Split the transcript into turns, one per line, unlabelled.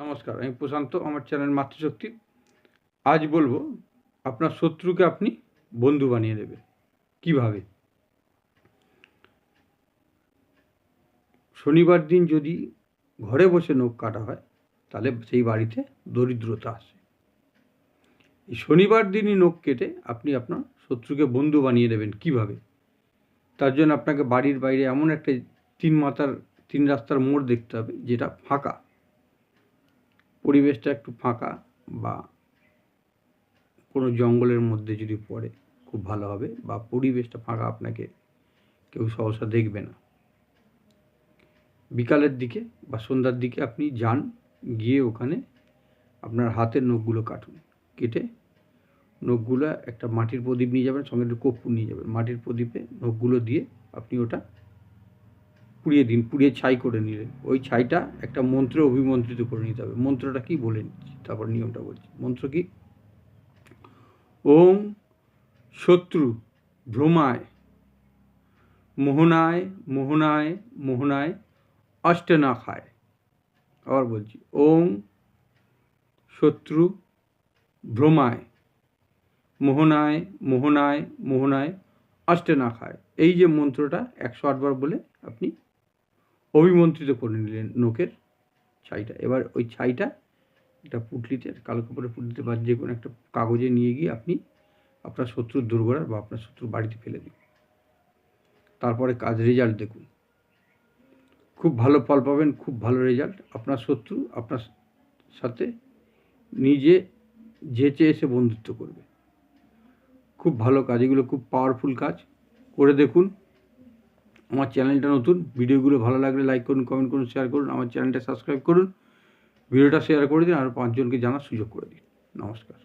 নমস্কার, আমি প্রশান্ত। আমার চ্যানেল মাতৃশক্তি। আজ বলবো আপনার শত্রুকে আপনি বন্ধু বানিয়ে দেবেন কিভাবে। শনিবার দিন যদি ঘরে বসে নখ কাটা হয় তাহলে সেই বাড়িতে দরিদ্রতা আসে। এই শনিবার দিনই নখ কেটে আপনি আপনার শত্রুকে বন্ধু বানিয়ে দেবেন কিভাবে। তার জন্য আপনাকে বাড়ির বাইরে এমন একটা তিন রাস্তার মোড় দেখতে হবে যেটা ফাঁকা, পরিবেশটা একটু ফাঁকা, বা কোনো জঙ্গলের মধ্যে যদি পড়ে খুব ভালো হবে, বা পরিবেশটা ফাঁকা, আপনাকে কেউ সহসা দেখবে না। বিকালের দিকে বা সন্ধ্যার দিকে আপনি যান, গিয়ে ওখানে আপনার হাতের নখগুলো কাটুন। কেটে নখগুলো একটা মাটির প্রদীপ নিয়ে যাবেন, সঙ্গে একটু কর্পূর নিয়ে যাবেন। মাটির প্রদীপে নখগুলো দিয়ে আপনি ওটা পুড়িয়ে দিন। পুড়িয়ে ছাই করে নিলেন। ওই ছাইটা একটা মন্ত্রে অভিমন্ত্রিত করে নিতে হবে। মন্ত্রটা কি বলে নিচ্ছি, তারপর নিয়মটা বলছি। মন্ত্র কি? ওম শত্রু ভ্রমায় মোহনায় মোহনায় মোহনায় অষ্টে না খায়। আবার বলছি, ওম শত্রু ভ্রমায় মোহনায় মোহনায় মোহনায় অষ্টে না খায়। এই যে মন্ত্রটা 108 বার বলে আপনি অভিমন্ত্রিত করে নিলেন নখের ছাইটা। এবার ওই ছাইটা একটা পুটলিতে, কালো কাপড়ের পুটলিতে বা যে কোনো একটা কাগজে নিয়ে গিয়ে আপনি আপনার শত্রুর দুর্গড়ার বা আপনার শত্রুর বাড়িতে ফেলে দিন। তারপরে রেজাল্ট দেখুন, খুব ভালো ফল পাবেন, খুব ভালো রেজাল্ট। আপনার শত্রু আপনার সাথে নিজে যেচে এসে বন্ধুত্ব করবে। খুব ভালো কাজ, এগুলো খুব পাওয়ারফুল কাজ, করে দেখুন। আমার চ্যানেলটা নতুন, ভিডিওগুলো ভালো লাগলে লাইক করুন, কমেন্ট করুন, শেয়ার করুন। আমার চ্যানেলটা সাবস্ক্রাইব করুন, ভিডিওটা শেয়ার করে দিন, আর 5 জনকে জানার সুযোগ করে দিন। নমস্কার।